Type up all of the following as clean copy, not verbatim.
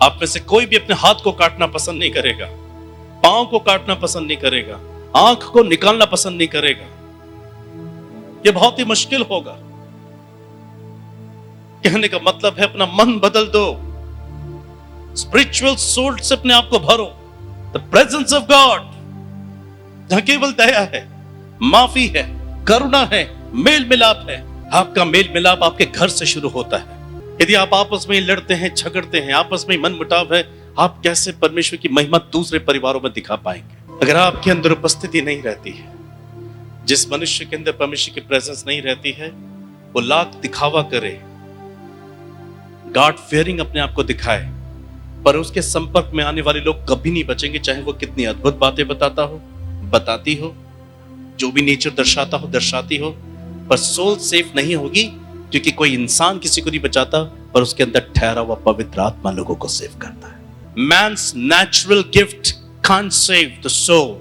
आप में से कोई भी अपने हाथ को काटना पसंद नहीं करेगा, पांव को काटना पसंद नहीं करेगा, आंख को निकालना पसंद नहीं करेगा। यह बहुत ही मुश्किल होगा। कहने का मतलब है अपना मन बदल दो, स्पिरिचुअल सोल्ट से अपने आप को भरो। द प्रेजेंस ऑफ गॉड, जहां केवल दया है, माफी है, करुणा है, मेल मिलाप है। आपका मेल मिलाप आपके घर से शुरू होता है। यदि आप आपस में लड़ते हैं, झगड़ते हैं, आपस में मन मुटाव है, आप कैसे परमेश्वर की महिमा दूसरे परिवारों में दिखा पाएंगे? अगर आपके अंदर उपस्थिति नहीं रहती है, जिस मनुष्य के अंदर परमेश्वर की प्रेजेंस नहीं रहती है, वो लाख दिखावा करे, गॉड फियरिंग अपने आप को दिखाए, पर उसके संपर्क में आने वाले लोग कभी नहीं बचेंगे, चाहे वो कितनी अद्भुत बातें बताता हो, बताती हो, जो भी नेचर दर्शाता हो, दर्शाती हो, पर सोल सेफ नहीं होगी, क्योंकि कोई इंसान किसी को नहीं बचाता, पर उसके अंदर ठहरा हुआ पवित्र आत्मा लोगों को सेव करता है। Man's natural gift can't save the soul,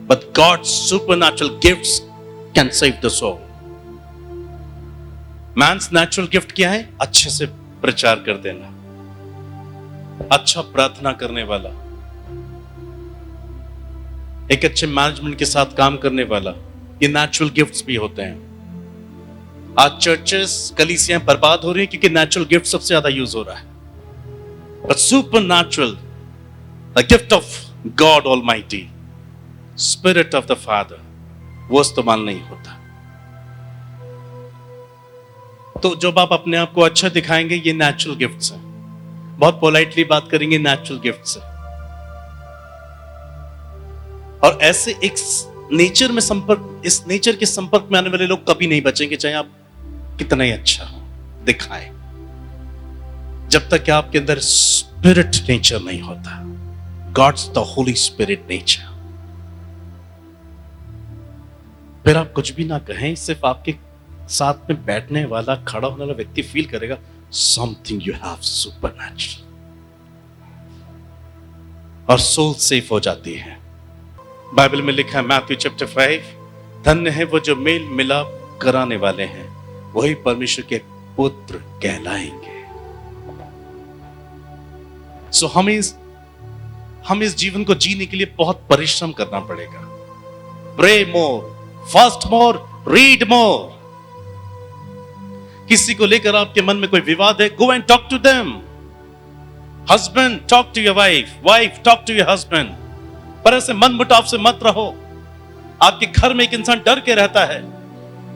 but God's supernatural gifts can save the soul. Man's natural gift क्या है? अच्छे से प्रचार कर देना, अच्छा प्रार्थना करने वाला, एक अच्छे मैनेजमेंट के साथ काम करने वाला, ये नेचुरल गिफ्ट्स भी होते हैं। आज चर्चेस, कलीसियां बर्बाद हो रही हैं क्योंकि नेचुरल गिफ्ट सबसे ज्यादा यूज हो रहा है, but supernatural, the gift of God Almighty, Spirit of the Father, वो इस्तेमाल नहीं होता। तो जब आप अपने आप को अच्छा दिखाएंगे, ये नेचुरल गिफ्ट्स हैं। बहुत पोलाइटली बात करेंगे, नेचुरल गिफ्ट्स हैं। और ऐसे एक नेचर में संपर्क, इस नेचर के संपर्क में आने वाले लोग कभी नहीं बचेंगे, चाहे आप कितना ही अच्छा हो दिखाएं, जब तक कि आपके अंदर स्पिरिट नेचर नहीं होता, gods the Holi spirit nature. फिर आप कुछ भी ना कहें, सिर्फ आपके साथ में बैठने वाला, खड़ा होने वाला व्यक्ति फील करेगा समथिंग यू हैव सुपरनैचुरल, और सोल सेफ हो जाती है। बाइबल में लिखा है मैथ्यू चैप्टर 5, धन्य है वो जो मेल मिलाप कराने वाले हैं, वही परमेश्वर के पुत्र कहलाएंगे। सो हम इस जीवन को जीने के लिए बहुत परिश्रम करना पड़ेगा। Pray more, fast more, read more. किसी को लेकर आपके मन में कोई विवाद है, go and talk to them. Husband talk to your wife, wife talk to your husband. पर ऐसे मन मुटाव से मत रहो। आपके घर में एक इंसान डर के रहता है,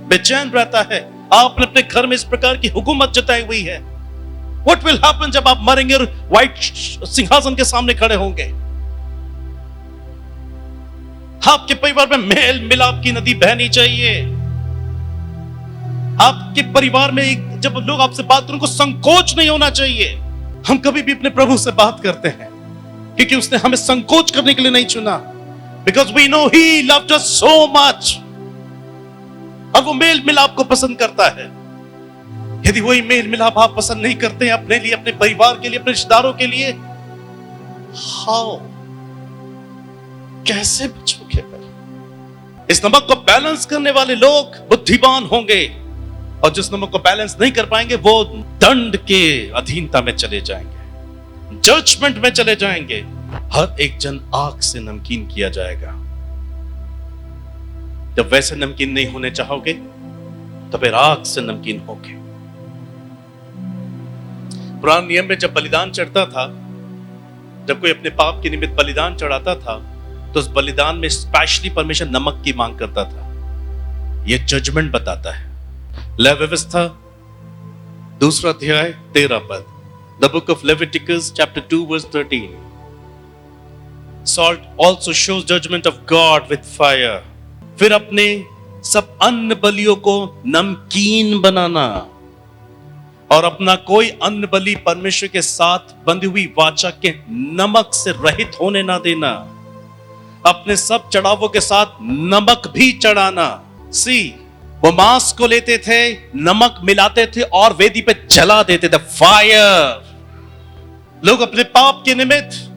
बेचैन रहता है, आपने अपने घर में इस प्रकार की हुकूमत जताई हुई है। What will happen जब आप मरेंगे और व्हाइट सिंहासन के सामने खड़े होंगे? आपके परिवार में मेल मिलाप की नदी बहनी चाहिए। आपके परिवार में जब लोग आपसे बात करें, उनको संकोच नहीं होना चाहिए। हम कभी भी अपने प्रभु से बात करते हैं क्योंकि उसने हमें संकोच करने के लिए नहीं चुना, because we know he loved us so much, और वो मेल मिलाप को पसंद करता है। यदि वही मेल मिलाप आप पसंद नहीं करते हैं अपने लिए, अपने परिवार के लिए, अपने रिश्तेदारों के लिए, हाउ, कैसे बचोगे? इस नमक को बैलेंस करने वाले लोग बुद्धिमान होंगे, और जिस नमक को बैलेंस नहीं कर पाएंगे वो दंड के अधीनता में चले जाएंगे, जजमेंट में चले जाएंगे। हर एक जन आग से नमकीन किया जाएगा। जब वैसे नमकीन नहीं होने चाहोगे तो फिर आग से नमकीन होगे। पुराने नियम में जब बलिदान चढ़ता था, जब कोई अपने पाप के निमित्त बलिदान चढ़ाता था, तो उस बलिदान में स्पेशली परमेश्वर नमक की मांग करता था। यह जजमेंट बताता है। लय व्यवस्था 2 अध्याय 13 पद, the book of Leviticus chapter 2 verse 13। Salt also shows judgment of God with fire. फिर अपने सब अन्न बलियों को नमकीन बनाना, और अपना कोई अन्न बलि परमेश्वर के साथ बंधी हुई वाचा के नमक से रहित होने ना देना। अपने सब चढ़ावों के साथ नमक भी चढ़ाना। सी, वो मांस को लेते थे, नमक मिलाते थे और वेदी पे जला देते थे, फायर। लोग अपने पाप के निमित्त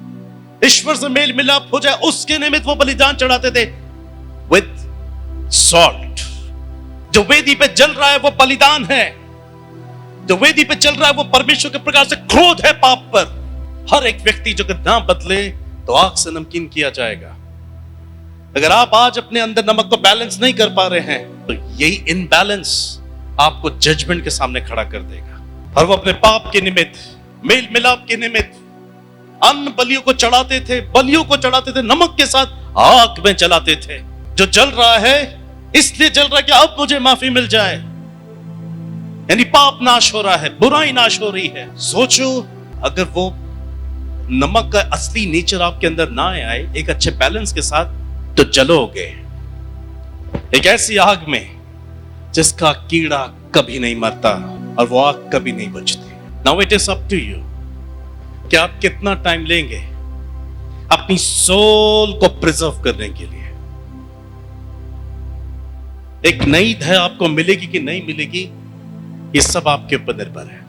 ईश्वर से मेल मिलाप हो जाए उसके निमित्त वो बलिदान चढ़ाते थे विद सॉल्ट। जो वेदी पे जल रहा है वो बलिदान है, जो वेदी पे चल रहा है वो परमेश्वर के प्रकार से क्रोध है पाप पर। हर एक व्यक्ति जो ना बदले तो आग से नमकीन किया जाएगा। अगर आप आज अपने अंदर नमक को बैलेंस नहीं कर पा रहे हैं तो यही इनबैलेंस आपको जजमेंट के सामने खड़ा कर देगा। और वो अपने पाप के निमित्त, मेल मिलाप के निमित्त अन्न बलियों को चढ़ाते थे, बलियों को चढ़ाते थे, नमक के साथ आग में जलाते थे। जो जल रहा है इसलिए जल रहा है कि अब मुझे माफी मिल जाए, यानी पाप नाश हो रहा है, बुराई नाश हो रही है। सोचो अगर वो नमक का असली नेचर आपके अंदर ना आए एक अच्छे बैलेंस के साथ, तो जलोगे एक ऐसी आग में जिसका कीड़ा कभी नहीं मरता और वो आग कभी नहीं बुझती। Now it is up to you कि आप कितना टाइम लेंगे अपनी सोल को प्रिजर्व करने के लिए। एक नई दया आपको मिलेगी कि नहीं मिलेगी, ये सब आपके ऊपर निर्भर है।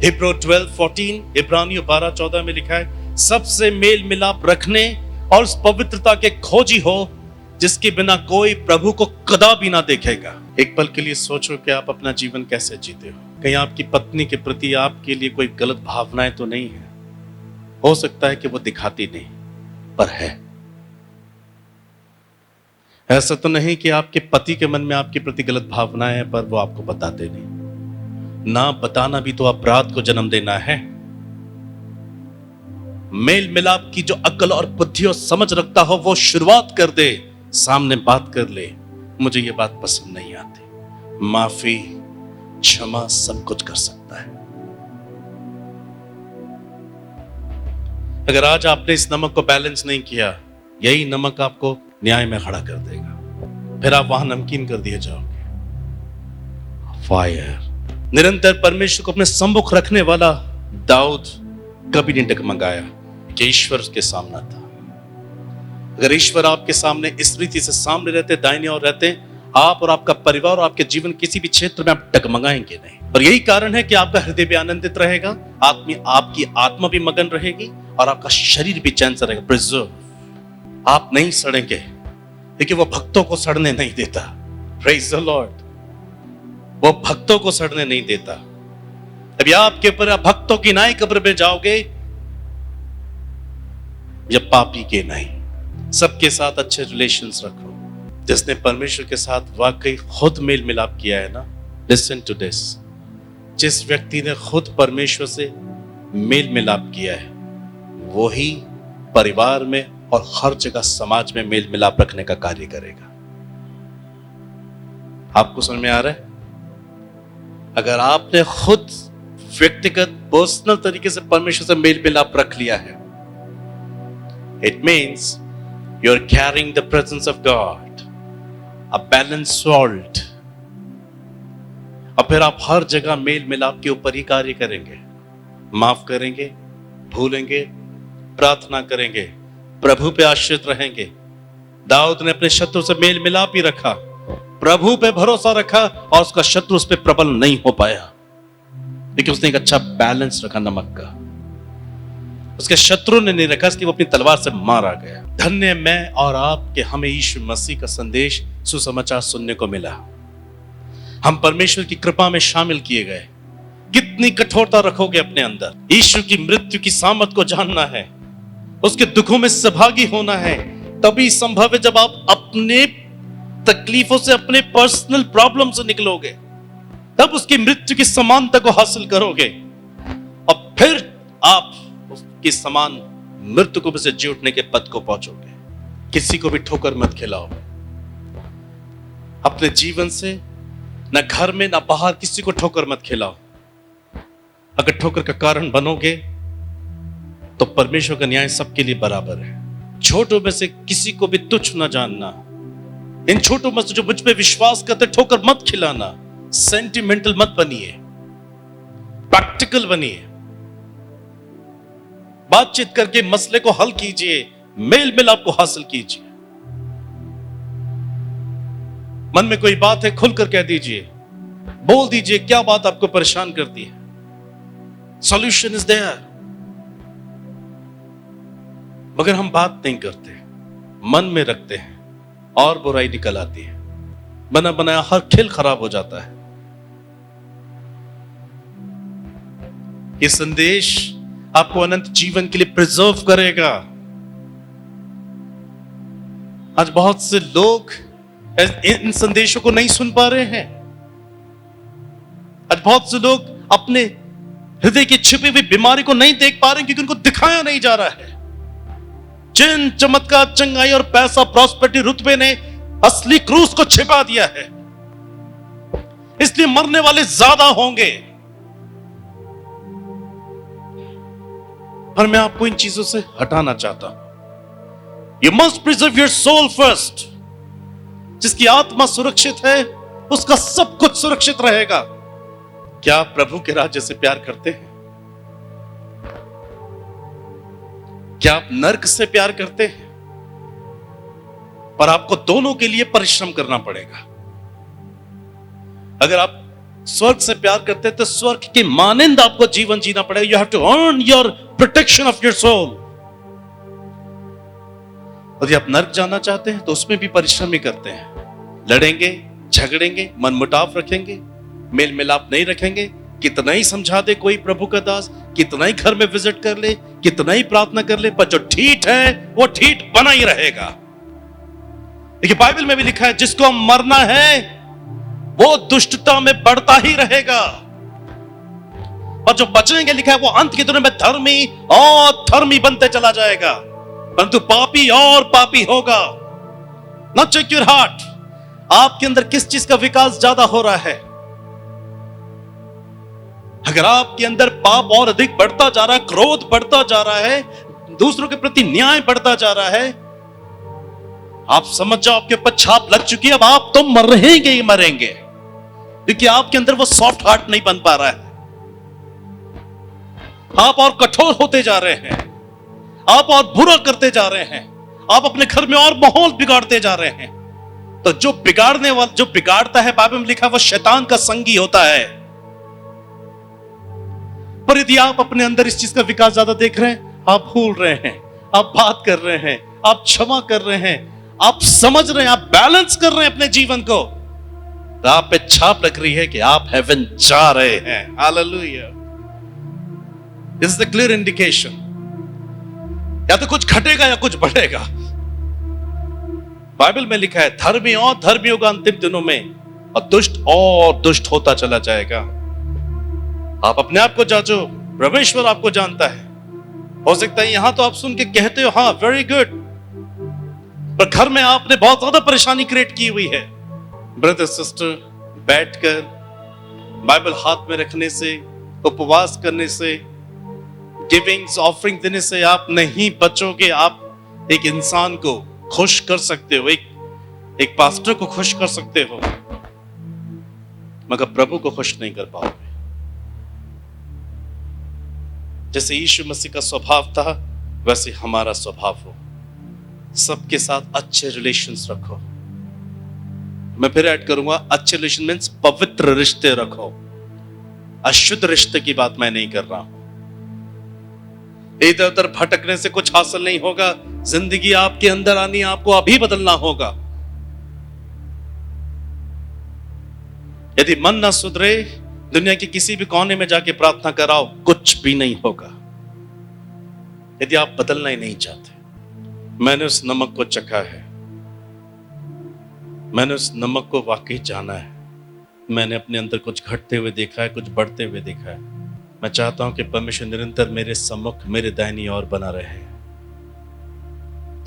हिब्रू 12:14, इब्रानियों 12:14 में लिखा है, सबसे मेल मिलाप रखने और उस पवित्रता के खोजी हो जिसके बिना कोई प्रभु को कदापि ना देखेगा। एक पल के लिए सोचो कि आप अपना जीवन कैसे जीते हो। कहीं आपकी पत्नी के प्रति आपके लिए कोई गलत भावनाएं तो नहीं है? हो सकता है कि वो दिखाती नहीं, पर है। ऐसा तो नहीं कि आपके पति के मन में आपके प्रति गलत भावनाएं हैं पर वो आपको बताते नहीं। ना बताना भी तो अपराध को जन्म देना है। मेल मिलाप की जो अक्ल और बुद्धि और समझ रखता हो वो शुरुआत कर दे, सामने बात कर ले, मुझे ये बात पसंद नहीं आती। माफी, क्षमा सब कुछ कर सकता है। अगर आज आपने इस नमक को बैलेंस नहीं किया, यही नमक आपको न्याय में खड़ा कर देगा, फिर आप वहां नमकीन कर दिए जाओगे। फायर। निरंतर परमेश्वर को अपने सम्मुख रखने वाला दाऊद कभी नहीं डगमगाया कि ईश्वर उसके सामने था। अगर ईश्वर आपके सामने इस रीति से सामने रहते, दाहिने और रहते, आप और आपका परिवार और आपके जीवन किसी भी क्षेत्र में आप डगमगाएंगे नहीं। और यही कारण है कि आपका हृदय भी आनंदित रहेगा, आपकी आत्मा भी मगन रहेगी और आपका शरीर भी चैन से रहेगा। प्रिजर्व। आप नहीं सड़ेंगे क्योंकि वो भक्तों को सड़ने नहीं देता। Praise the Lord. वो भक्तों को सड़ने नहीं देता। अभी आपके ऊपर आप भक्तों की नाई कब्र में जाओगे या पापी के नहीं। सबके साथ अच्छे रिलेशंस रखो। जिसने परमेश्वर के साथ वाकई खुद मेल मिलाप किया है ना, लिसन टू दिस, जिस व्यक्ति ने खुद परमेश्वर से मेल मिलाप किया है वही परिवार में और हर जगह समाज में मेल मिलाप रखने का कार्य करेगा। आपको समझ में आ रहा है? अगर आपने खुद व्यक्तिगत पर्सनल तरीके से परमेश्वर से मेल मिलाप रख लिया है, it means you are carrying the presence of God, a balance salt. और फिर आप हर जगह मेल मिलाप के ऊपर ही कार्य करेंगे। माफ करेंगे, भूलेंगे, प्रार्थना करेंगे, प्रभु पे आश्रित रहेंगे। दाऊद ने अपने शत्रु से मेल मिलाप ही रखा, प्रभु पे भरोसा रखा और उसका शत्रु उस पे प्रबल नहीं हो पाया क्योंकि उसने एक अच्छा बैलेंस रखा नमक का। उसके शत्रु ने नहीं रखा इसलिए वो अपनी तलवार से मारा गया। धन्य मैं और आप कि हमें यीशु मसीह का संदेश, सुसमाचार सुनने को मिला। हम परमेश्वर की कृपा में शामिल किए गए। कितनी कठोरता रखोगे अपने अंदर? यीशु की मृत्यु की सामत को जानना है, उसके दुखों में सहभागी होना है। तभी संभव है जब आप अपने तकलीफों से, अपने पर्सनल प्रॉब्लम से निकलोगे, तब उसकी मृत्यु की समानता को हासिल करोगे और फिर आप उसके समान मृत्यु को से जी उठने के पद को पहुंचोगे। किसी को भी ठोकर मत खिलाओ अपने जीवन से, ना घर में ना बाहर, किसी को ठोकर मत खिलाओ। अगर ठोकर का कारण बनोगे तो परमेश्वर का न्याय सबके लिए बराबर है। छोटों में से किसी को भी तुच्छ न जानना। इन छोटों में से जो मुझ पे विश्वास करते, ठोकर मत खिलाना। सेंटिमेंटल मत बनिए, प्रैक्टिकल बनिए। बातचीत करके मसले को हल कीजिए, मेल मिलाप को हासिल कीजिए। मन में कोई बात है खुलकर कह दीजिए, बोल दीजिए क्या बात आपको परेशान करती है। Solution is there. मगर हम बात नहीं करते, मन में रखते हैं और बुराई निकल आती है। बना बनाया हर खेल खराब हो जाता है। ये संदेश आपको अनंत जीवन के लिए प्रिजर्व करेगा। आज बहुत से लोग इन संदेशों को नहीं सुन पा रहे हैं। आज बहुत से लोग अपने हृदय की छिपी हुई बीमारी को नहीं देख पा रहे क्योंकि उनको दिखाया नहीं जा रहा है। जिन चमत्कार, चंगाई और पैसा, प्रॉस्पेरिटी, रुतबे ने असली क्रूस को छिपा दिया है, इसलिए मरने वाले ज्यादा होंगे। पर मैं आपको इन चीजों से हटाना चाहता हूं। You must preserve your soul first. जिसकी आत्मा सुरक्षित है उसका सब कुछ सुरक्षित रहेगा। क्या आप प्रभु के राज्य से प्यार करते हैं? क्या आप नर्क से प्यार करते हैं? पर आपको दोनों के लिए परिश्रम करना पड़ेगा। अगर आप स्वर्ग से प्यार करते हैं तो स्वर्ग के मानिंद आपको जीवन जीना पड़ेगा। You have to earn your protection of your soul. यदि आप नर्क जाना चाहते हैं तो उसमें भी परिश्रम ही करते हैं। लड़ेंगे, झगड़ेंगे, मनमुटाव रखेंगे, मेल मिलाप नहीं रखेंगे। कितना ही समझा दे कोई प्रभु का दास, कितना ही घर में विजिट कर ले, कितना ही प्रार्थना कर ले, पर जो ठीक है वो ठीक बना ही रहेगा। देखिए बाइबल में भी लिखा है जिसको मरना है वो दुष्टता में बढ़ता ही रहेगा, और जो बचने के लिखा है वो अंत के दिनों में धर्मी और धर्मी बनते चला जाएगा, परंतु पापी और पापी होगा। Now check your heart. आपके अंदर किस चीज का विकास ज्यादा हो रहा है? अगर आपके अंदर पाप और अधिक बढ़ता जा रहा है, क्रोध बढ़ता जा रहा है, दूसरों के प्रति न्याय बढ़ता जा रहा है, आप समझ जाओ आपके ऊपर छाप लग चुकी है। अब आप तो मरेंगे ही मरेंगे, क्योंकि आपके अंदर वो सॉफ्ट हार्ट नहीं बन पा रहा है। आप और कठोर होते जा रहे हैं, आप और बुरा करते जा रहे हैं, आप अपने घर में और माहौल बिगाड़ते जा रहे हैं। तो जो बिगाड़ने वाला, जो बिगाड़ता है, बाइबल में लिखा है वो शैतान का संगी होता है। पर यदि आप अपने अंदर इस चीज का विकास ज्यादा देख रहे हैं, आप भूल रहे हैं, आप बात कर रहे हैं, आप क्षमा कर रहे हैं, आप समझ रहे हैं, आप बैलेंस कर रहे हैं अपने जीवन को, तो आप पे छाप लग रही है कि आप हेवन जा रहे हैं। Hallelujah. This is the clear indication. या तो कुछ घटेगा या कुछ बढ़ेगा। बाइबल में लिखा है धर्मी और धर्मी होगा अंतिम दिनों में, और दुष्ट होता चला जाएगा। आप अपने आप को जांचो, परमेश्वर आपको जानता है। हो सकता है यहां तो आप सुन के कहते हो हाँ वेरी गुड, पर घर में आपने बहुत ज्यादा परेशानी क्रिएट की हुई है। ब्रदर सिस्टर, बैठकर बाइबल हाथ में रखने से, उपवास करने से, गिविंग्स ऑफरिंग देने से आप नहीं बचोगे। आप एक इंसान को खुश कर सकते हो, एक पास्टर को खुश कर सकते हो, मगर प्रभु को खुश नहीं कर पाओगे। जैसे यीशु मसीह का स्वभाव था वैसे हमारा स्वभाव हो। सबके साथ अच्छे रिलेशंस रखो। मैं फिर ऐड करूंगा, अच्छे रिलेशन मीन्स पवित्र रिश्ते रखो। अशुद्ध रिश्ते की बात मैं नहीं कर रहा हूं। इधर उधर भटकने से कुछ हासिल नहीं होगा। जिंदगी आपके अंदर आनी, आपको अभी बदलना होगा। यदि मन ना सुधरे, दुनिया के किसी भी कोने में जाके प्रार्थना कराओ, कुछ भी नहीं होगा। यदि आप बदलना ही नहीं चाहते, मैंने उस नमक को चखा है, मैंने उस नमक को वाकई जाना है। मैंने अपने अंदर कुछ घटते हुए देखा है, कुछ बढ़ते हुए देखा है। मैं चाहता हूं कि परमेश्वर निरंतर मेरे सम्मुख, मेरे दाहिनी ओर बना रहे,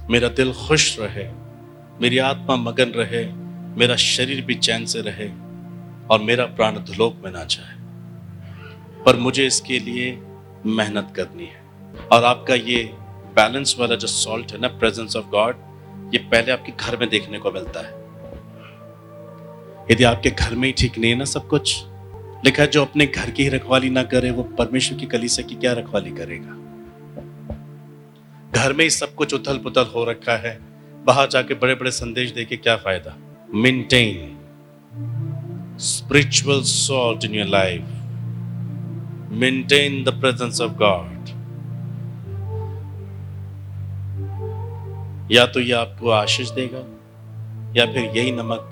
मेरा दिल खुश रहे, मेरी आत्मा मगन रहे, मेरा शरीर भी चैन से रहे, और मेरा प्राण धुलोक में ना जाए। पर मुझे इसके लिए मेहनत करनी है। और आपका ये बैलेंस वाला जो सॉल्ट है ना, प्रेजेंस ऑफ गॉड, ये पहले आपके घर में देखने को मिलता है। यदि आपके घर में ही ठीक नहीं है ना सब कुछ, लिखा है जो अपने घर की ही रखवाली ना करे वो परमेश्वर की कलीसिया की क्या रखवाली करेगा। घर में ही सब कुछ उथल पुथल हो रखा है, बाहर जाके बड़े बड़े संदेश देके क्या फायदा। Maintain spiritual salt in your life. Maintain the presence of God. या तो ये आपको आशीष देगा, या फिर यही नमक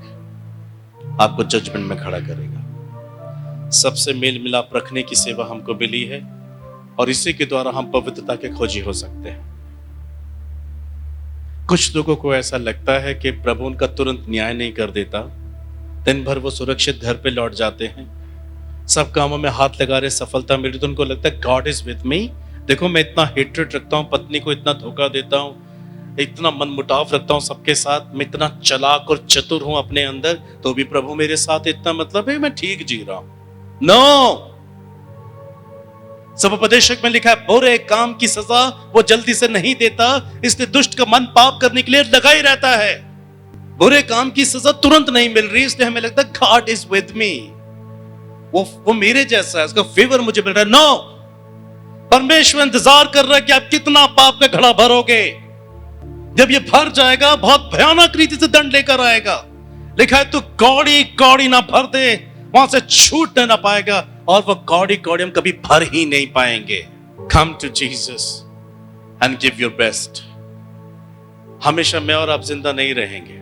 आपको जजमेंट में खड़ा करेगा। सबसे मेल मिलाप रखने की सेवा हमको मिली है, और इसी के द्वारा हम पवित्रता के खोजी हो सकते हैं। कुछ लोगों को ऐसा लगता है कि प्रभु उनका तुरंत न्याय नहीं कर देता, दिन भर वो सुरक्षित घर पे लौट जाते हैं, सब कामों में हाथ लगा रहे, सफलता मिल रही तो उनको लगता है गॉड इज विद मी। देखो मैं इतना हेट्रेड रखता हूँ, पत्नी को इतना धोखा देता हूँ, इतना मनमुटाव रखता हूँ सबके साथ, मैं इतना चालाक और चतुर हूं अपने अंदर, तो भी प्रभु मेरे साथ इतना, मतलब है मैं ठीक जी रहा हूं। नो, सब उपदेशक में लिखा है बुरे काम की सजा वो जल्दी से नहीं देता, इसलिए दुष्ट का मन पाप करने के लिए लगा ही रहता है। बुरे काम की सजा तुरंत नहीं मिल रही, इसलिए हमें लगता है गॉड इज विद मी, वो मेरे जैसा है, उसका फेवर मुझे मिल रहा है। नो, परमेश्वर इंतजार कर रहा है कि आप कितना पाप का घड़ा भरोगे। जब ये भर जाएगा बहुत भयानक रीति से दंड लेकर आएगा। लिखा है तू कौड़ी कौड़ी ना भर दे, वहां से छूटने ना पाएगा, और वो कौड़ी कौड़ी हम कभी भर ही नहीं पाएंगे। Come to Jesus and give your best. हमेशा मैं और आप जिंदा नहीं रहेंगे।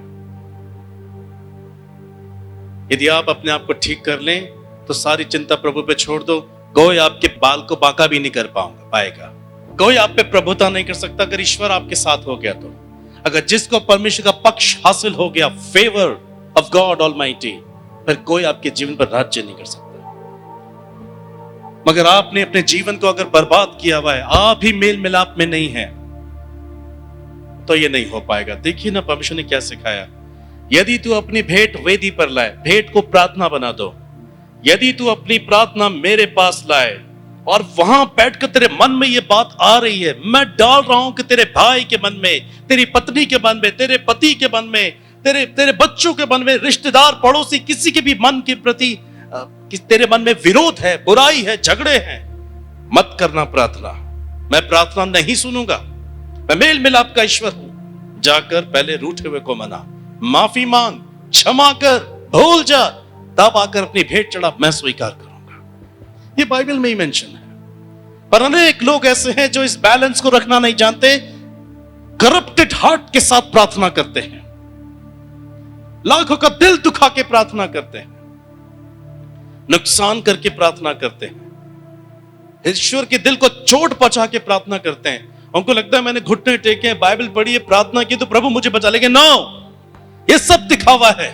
यदि आप अपने आप को ठीक कर लें तो सारी चिंता प्रभु पे छोड़ दो। कोई आपके बाल को बांका भी नहीं कर पाएगा, कोई आप पे प्रभुता नहीं कर सकता अगर ईश्वर आपके साथ हो गया तो। अगर जिसको परमेश्वर का पक्ष हासिल हो गया, फेवर ऑफ गॉड ऑलमाइटी, फिर कोई आपके जीवन पर राज्य नहीं कर सकता। मगर आपने अपने जीवन को अगर बर्बाद किया हुआ है, आप ही मेल मिलाप में नहीं है, तो ये नहीं हो पाएगा। देखिए ना परमेश्वर ने क्या सिखाया, यदि तू अपनी भेंट वेदी पर लाए, भेंट को प्रार्थना बना दो, यदि तू अपनी प्रार्थना मेरे पास लाए और वहां बैठकर तेरे मन में ये बात आ रही है, मैं डाल रहा हूं कि तेरे भाई के मन में, तेरी पत्नी के मन में, तेरे पति के मन में, तेरे बच्चों के मन में, रिश्तेदार पड़ोसी किसी के भी मन के प्रति तेरे मन में विरोध है, बुराई है, झगड़े हैं, मत करना प्रार्थना। मैं प्रार्थना नहीं सुनूंगा, मैं मेल मिलाप का ईश्वर हूं। जाकर पहले रूठे हुए को मना, माफी मांग, क्षमा कर, भूल जा, तब आकर अपनी भेंट चढ़ा, मैं स्वीकार करूंगा। ये बाइबल में ही मेंशन है। पर अनेक लोग ऐसे हैं जो इस बैलेंस को रखना नहीं जानते, करप्टेड हार्ट के साथ प्रार्थना करते हैं, लाखों का दिल दुखा के प्रार्थना करते हैं, नुकसान करके प्रार्थना करते हैं, ईश्वर के दिल को चोट पहुंचा के प्रार्थना करते हैं। उनको लगता है मैंने घुटने टेके, बाइबल पढ़ी है, प्रार्थना की तो प्रभु मुझे बचा लेंगे। नो, ये सब दिखावा है,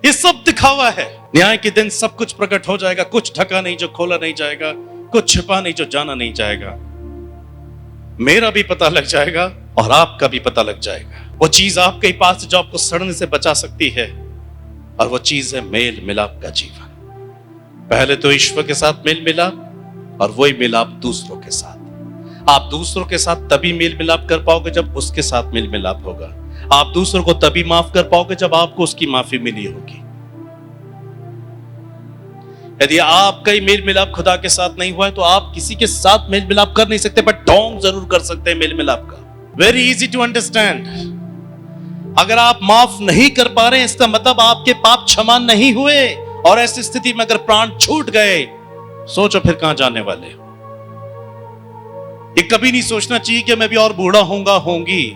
ये सब दिखावा है। न्याय के दिन सब कुछ प्रकट हो जाएगा, कुछ ढका नहीं जो खोला नहीं जाएगा, कुछ छिपा नहीं जो जाना नहीं जाएगा। मेरा भी पता लग जाएगा और आपका भी पता लग जाएगा। वो चीज आपके पास जो आपको सड़ने से बचा सकती है, और वो चीज है मेल मिलाप का जीवन। पहले तो ईश्वर के साथ मेल मिलाप, और वही मिलाप दूसरों के साथ। आप दूसरों के साथ तभी मेल मिलाप कर पाओगे जब उसके साथ मेल मिलाप होगा। आप दूसरों को तभी माफ कर पाओगे जब आपको उसकी माफी मिली होगी। यदि आपका ही मेल मिलाप खुदा के साथ नहीं हुआ है तो आप किसी के साथ मेल मिलाप कर नहीं सकते, बट ढोंग जरूर कर सकते हैं मेल मिलाप का। Very easy to understand. अगर आप माफ नहीं कर पा रहे हैं, इसका मतलब आपके पाप क्षमा नहीं हुए, और ऐसी स्थिति में अगर प्राण छूट गए, सोचो फिर कहां जाने वाले हो। ये कभी नहीं सोचना चाहिए कि मैं भी और बूढ़ा होऊंगा, होंगी,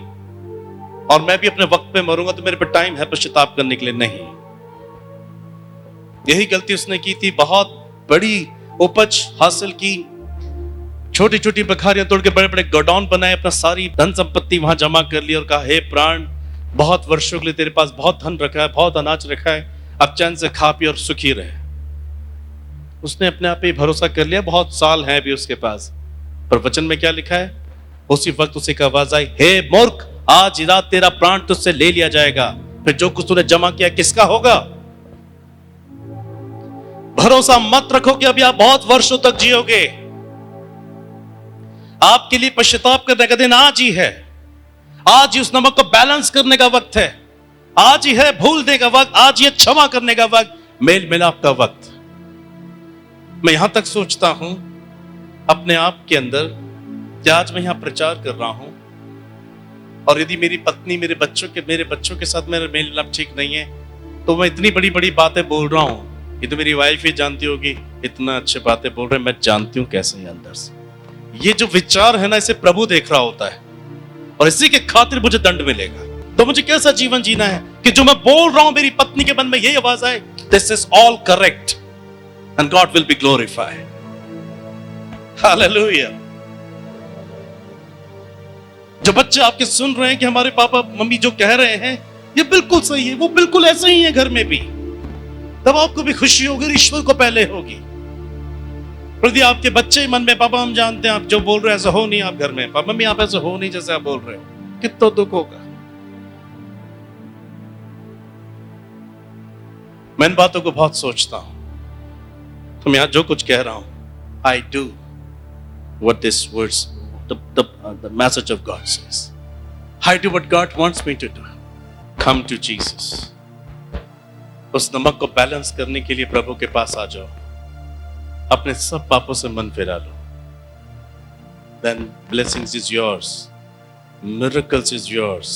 और मैं भी अपने वक्त पे मरूंगा तो मेरे पे टाइम है पश्चाताप करने के लिए। नहीं, यही गलती उसने की थी। बहुत बड़ी उपज हासिल की, छोटी छोटी बखारियां तोड़ के बड़े बड़े गोडाउन बनाए, अपना सारी धन संपत्ति वहां जमा कर ली और कहा हे प्राण, बहुत वर्षों के लिए तेरे पास बहुत धन रखा है, बहुत अनाज रखा है, अब चैन से खा पी और सुखी रहे। उसने अपने आप पे भरोसा कर लिया, बहुत साल हैं अभी उसके पास। पर वचन में क्या लिखा है? उसी वक्त उसे एक आवाज आई, हे मूर्ख, आज रात तेरा प्राण तुझसे ले लिया जाएगा, फिर जो कुछ तूने जमा किया किसका होगा? भरोसा मत रखो कि अभी आप बहुत वर्षों तक जियोगे। आपके लिए पश्चाताप करने का दिन आज ही है। आज ही उस नमक को बैलेंस करने का वक्त है। आज ही है भूलने का वक्त, आज ही क्षमा करने का वक्त, मेल मिलाप का वक्त। मैं यहां तक सोचता हूं अपने आप के अंदर कि आज मैं यहां प्रचार कर रहा हूं, और यदि मेरी पत्नी मेरे बच्चों के साथ मेरा मेल मिलाप ठीक नहीं है, तो मैं इतनी बड़ी बड़ी बातें बोल रहा हूं। ये तो मेरी वाइफ ही जानती होगी, इतना अच्छी बातें बोल रहे हैं, मैं जानती हूं कैसे है अंदर से। ये जो विचार है ना, इसे प्रभु देख रहा होता है, और इसी के खातिर मुझे दंड मिलेगा। तो मुझे कैसा जीवन जीना है कि जो मैं बोल रहा हूं मेरी पत्नी के मन में यही आवाज आए, this is all correct and God will be glorified. Hallelujah. जो बच्चे आपके सुन रहे हैं कि हमारे पापा मम्मी जो कह रहे हैं ये बिल्कुल सही है, वो बिल्कुल ऐसे ही है घर में भी, तब आपको भी खुशी होगी, ईश्वर को पहले होगी। यदि आपके बच्चे मन में पापा हम जानते हैं आप जो बोल रहे हैं ऐसा हो नहीं, आप घर में पापा मम्मी आप ऐसा हो नहीं जैसे आप बोल रहे हो, कितना दुख होगा। मैं इन बातों को बहुत सोचता हूं, तो मैं आज जो कुछ कह रहा हूं, I do what this words the message of God says, I do what God wants me to do, come to Jesus. उस नमक को बैलेंस करने के लिए प्रभु के पास आ जाओ, अपने सब पापों से मन फिरा लो, then blessings is yours, miracles is yours,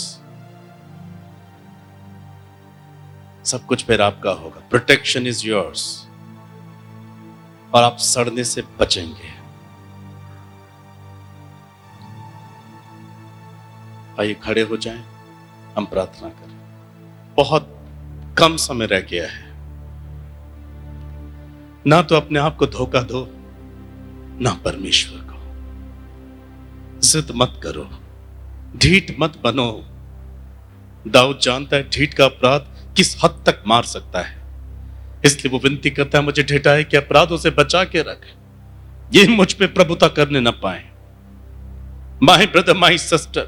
सब कुछ फिर आपका होगा, प्रोटेक्शन इज योर्स, और आप सड़ने से बचेंगे। आइए खड़े हो जाएं, हम प्रार्थना करें। बहुत कम समय रह गया है, ना तो अपने आप को धोखा दो, ना परमेश्वर को। जिद मत करो, ढीठ मत बनो। दाऊद जानता है ढीठ का अपराध किस हद तक मार सकता है, इसलिए वो विनती करता है मुझे ढिठाई के अपराधों से बचा के रख, ये मुझ पे प्रभुता करने न पाए। माय ब्रदर, माय सिस्टर,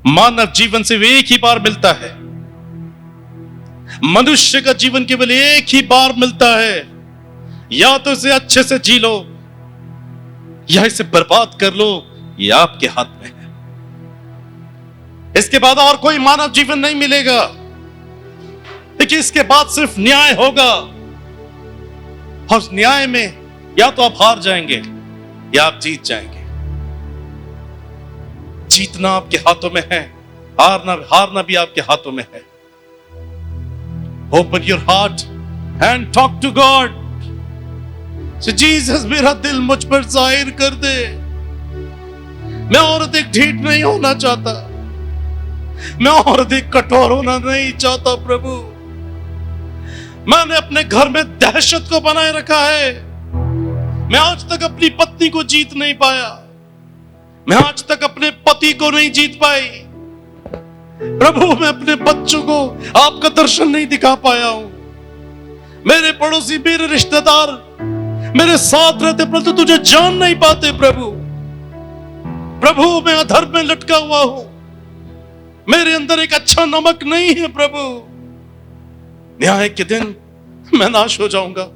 मानव जीवन सिर्फ एक ही बार मिलता है, मनुष्य का जीवन केवल एक ही बार मिलता है। या तो इसे अच्छे से जी लो या इसे बर्बाद कर लो, ये आपके हाथ में है। इसके बाद और कोई मानव जीवन नहीं मिलेगा। देखिए, इसके बाद सिर्फ न्याय होगा, और न्याय में या तो आप हार जाएंगे या आप जीत जाएंगे। जीतना आपके हाथों में है, हारना भी आपके हाथों में है। Open your heart and talk to God. Jesus, मेरा दिल मुझ पर जाहिर कर दे, मैं और अधिक ढीठ नहीं होना चाहता, मैं और अधिक कठोर होना नहीं चाहता। प्रभु, मैंने अपने घर में दहशत को बनाए रखा है, मैं आज तक अपनी पत्नी को जीत नहीं पाया, मैं आज तक अपने पति को नहीं जीत पाई। प्रभु, मैं अपने बच्चों को आपका दर्शन नहीं दिखा पाया हूं। मेरे पड़ोसी, मेरे रिश्तेदार मेरे साथ रहते परंतु तुझे जान नहीं पाते। प्रभु, मैं अधर्म में लटका हुआ हूं, मेरे अंदर एक अच्छा नमक नहीं है। प्रभु, न्याय के दिन मैं नाश हो जाऊंगा,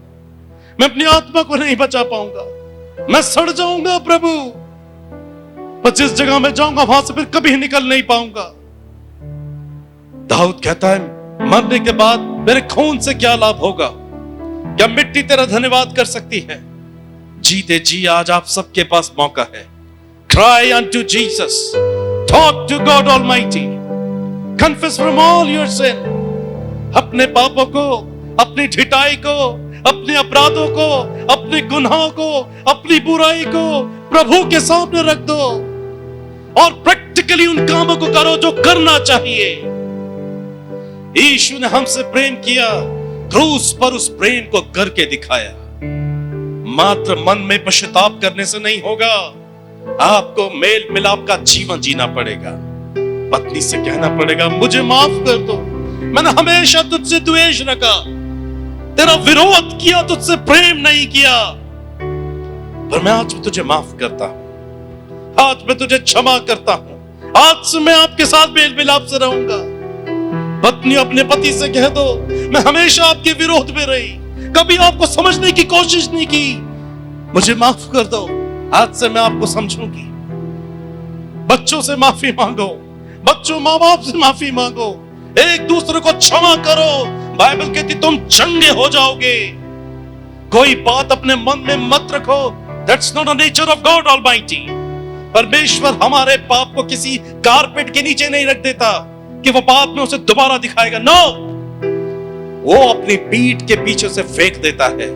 मैं अपनी आत्मा को नहीं बचा पाऊंगा, मैं सड़ जाऊंगा। प्रभु, पर जिस जगह मैं जाऊंगा वहां से फिर कभी निकल नहीं पाऊंगा। दाऊद कहता है, मरने के बाद मेरे खून से क्या लाभ होगा, क्या मिट्टी तेरा धन्यवाद कर सकती है? जीते जी आज आप सबके पास मौका है। Cry unto Jesus, talk to God Almighty, confess from all your sin। अपने पापों को, अपनी ढिठाई को, अपने अपराधों को, अपने गुनाहों को, अपनी बुराई को प्रभु के सामने रख दो, और प्रैक्टिकली उन कामों को करो जो करना चाहिए। यीशु ने हमसे प्रेम किया, क्रूस पर उस प्रेम को करके दिखाया। मात्र मन में पश्चाताप करने से नहीं होगा, आपको मेल मिलाप का जीवन जीना पड़ेगा। पत्नी से कहना पड़ेगा, मुझे माफ कर दो, मैंने हमेशा तुझसे द्वेष रखा, तेरा विरोध किया, तुझसे प्रेम नहीं किया, पर मैं आज तुझे माफ करता हूं, आज मैं तुझे क्षमा करता हूं, आज से मैं आपके साथ मेल मिलाप से रहूंगा। पत्नी अपने पति से कह दो, मैं हमेशा आपके विरोध में रही, कभी आपको समझने की कोशिश नहीं की, मुझे माफ कर दो, आज से मैं आपको समझूंगी। बच्चों से माफी मांगो, बच्चों माँ बाप से माफी मांगो, एक दूसरे को क्षमा करो। बाइबल कहती तुम चंगे हो जाओगे। कोई बात अपने मन में मत रखो, that's not the nature of God almighty. परमेश्वर हमारे पाप को किसी कारपेट के नीचे नहीं रख देता कि वो बाद में उसे दोबारा दिखाएगा। नो, वो अपनी पीठ के पीछे से फेंक देता है,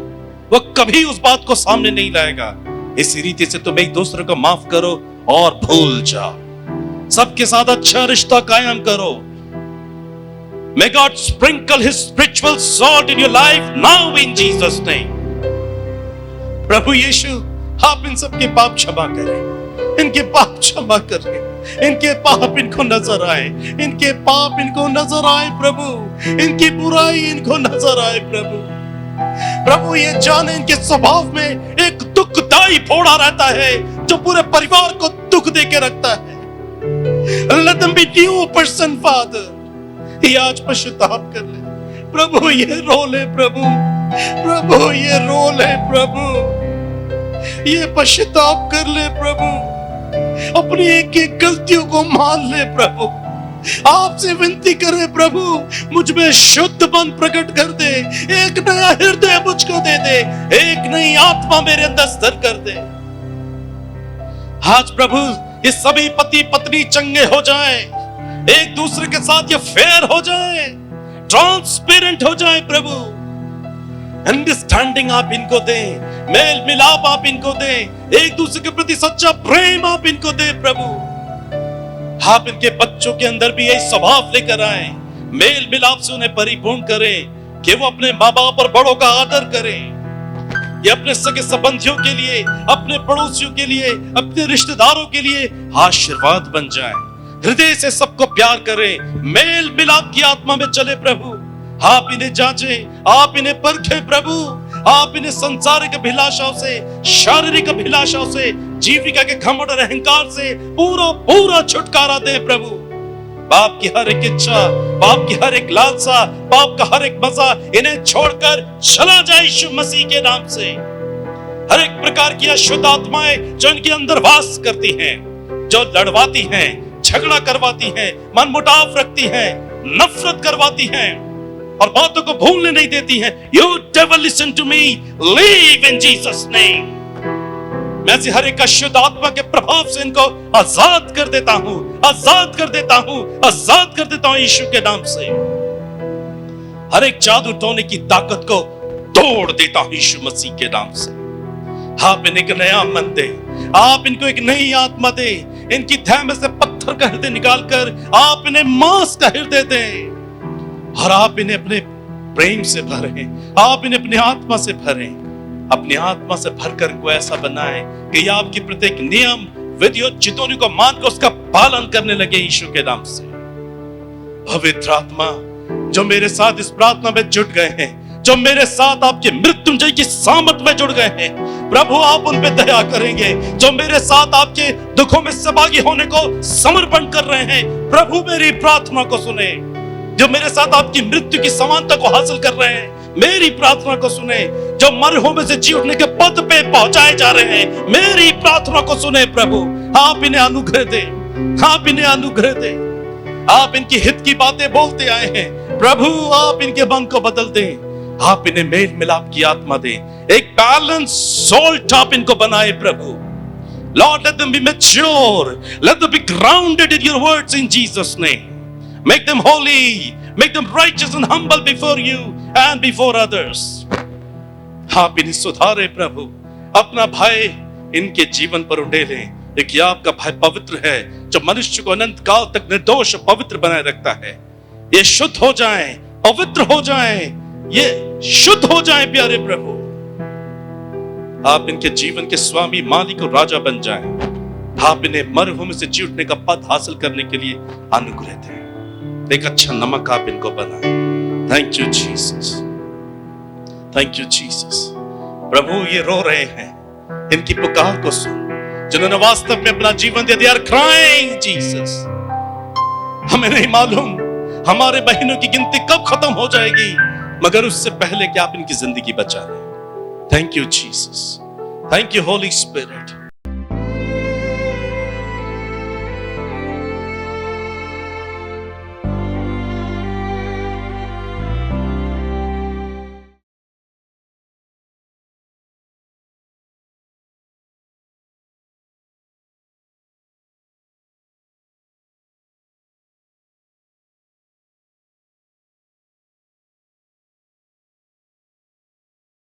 वो कभी उस बात को सामने नहीं लाएगा। इसी रीति से तुम एक दूसरे को माफ करो और भूल जाओ, सबके साथ अच्छा रिश्ता कायम करो। May God sprinkle His spiritual salt in your life now in Jesus name। प्रभु यीशु आप इन सबके पाप क्षमा करें, इनके पाप क्षमा करें, इनके पाप इनको नजर आए, इनके पाप इनको नजर आए प्रभु, इनकी बुराई इनको नजर आए प्रभु। प्रभु ये जाने इनके स्वभाव में एक दुखदाई फोड़ा रहता है जो पूरे परिवार को दुख दे के रखता है। Let them be new person, Father। ये आज पश्चाताप कर ले प्रभु, ये रोल है प्रभु, प्रभु ये रोल है प्रभु, ये पश्चाताप कर ले प्रभु, अपनी एक एक गलतियों को मान ले प्रभु। आपसे विनती करे प्रभु, मुझ में शुद्ध मन प्रकट कर दे, एक नया हृदय मुझको दे दे, एक नई आत्मा मेरे अंदर स्थिर कर दे। आज प्रभु ये सभी पति पत्नी चंगे हो जाएं, एक दूसरे के साथ ये फेयर हो जाएं, ट्रांसपेरेंट हो जाएं प्रभु। अंडरस्टैंडिंग आप इनको दें, मेल मिलाप आप इनको दें, एक दूसरे के प्रति सच्चा प्रेम आप इनको दें प्रभु। आप इनके बच्चों के अंदर भी यही स्वभाव लेकर आए, मेल मिलाप से उन्हें परिपूर्ण करें कि वो अपने माँ बाप और बड़ों का आदर करें। ये अपने सगे संबंधियों के लिए, अपने पड़ोसियों के लिए, अपने रिश्तेदारों के लिए आशीर्वाद बन जाए, हृदय से सबको प्यार करें, मेल मिलाप की आत्मा में चले प्रभु। आप इन्हें जांचें, आप इन्हें परखें प्रभु, आप इन्हें संसारिक अभिलाषाओं से, शारीरिक अभिलाषाओं से, जीविका के घमंड और अहंकार से पूरा पूरा छुटकारा दे प्रभु। बाप की हर एक इच्छा, बाप की हर एक लालसा, बाप का हर एक मजा इन्हें छोड़कर चला जाए यीशु मसीह के नाम से। हर एक प्रकार की अशुद्ध आत्माएं जो इनके अंदर वास करती हैं, जो लड़वाती हैं, झगड़ा करवाती हैं, मनमुटाव रखती हैं, नफरत करवाती हैं और बातों को भूलने नहीं देती हैं, You devil listen to me, leave in Jesus name। मैं ऐसी हर एक अशुद्ध आत्मा के प्रभाव से इनको आजाद कर देता हूं, आजाद कर देता हूं, आजाद कर देता हूं यीशु के नाम से। हर एक जादू टोने की ताकत को तोड़ देता हूं यीशु मसीह के नाम से। आप इन्हें एक नया मन दे, आप इनको एक नई आत्मा दे, इनकी ध्यान में से पत्थर का हृदय निकालकर आप इन्हें मांस का हृदय दें और आप इन्हें अपने प्रेम से भरें, आप इन्हें अपनी आत्मा से भरें, अपनी आत्मा से भरकर को ऐसा बनाएं कि ये आपकी प्रत्येक नियम, विधियों, चितौनी को मानकर उसका पालन करने लगे यीशु के नाम से। पवित्र आत्मा जो मेरे साथ इस प्रार्थना में जुट गए हैं, जो मेरे साथ आपके मृत्युंजय की सामर्थ में जुड़ गए हैं, प्रभु आप उन पे दया करेंगे। जो मेरे साथ आपके दुखों में सहभागी होने को समर्पण कर रहे हैं, प्रभु मेरी प्रार्थना को सुने। जो मेरे साथ आपकी मृत्यु की समानता को हासिल कर रहे हैं, मेरी प्रार्थना को सुने। जो मरे हुए में से जी उठने के पद पे पहुंचाए जा रहे हैं, मेरी प्रार्थना को सुने प्रभु। आप इन्हें अनुग्रह दें, आप इन्हें अनुग्रह दें। आप इनकी हित की बातें बोलते आए हैं प्रभु, आप इनके मन को बदल दें। आप इन्हें मेल मिलाप की आत्मा दें, एक बैलेंस सोल्ट आप इनको बनाए प्रभु। Lord, let them be mature, let them be grounded in your words in Jesus name। Make them holy, make them righteous and humble before you and before others। आप इन्हें सुधारे प्रभु, अपना भय इनके जीवन पर उंडेलें। देखिए आपका भय पवित्र है जो मनुष्य को अनंत काल तक निर्दोष और पवित्र बनाए रखता है। ये शुद्ध हो जाएं, पवित्र हो जाएं, ये शुद्ध हो जाएं प्यारे प्रभु। आप इनके जीवन के स्वामी, मालिक और राजा बन जाएं। आप इन्हें मरुभूमि से जी उठने का पद हासिल करने के लिए अनुग्रह दें। एक अच्छा नमक आप इनको बनाएं। Thank you Jesus, thank you Jesus. प्रभु ये रो रहे हैं, इनकी पुकार को सुन, जिन्होंने वास्तव में अपना जीवन दे दिया। क्राइंग जीसस, हमें नहीं मालूम हमारे महीनों की गिनती कब खत्म हो जाएगी, मगर उससे पहले कि आप इनकी जिंदगी बचा लें। Thank you Jesus, thank you Holi spirit.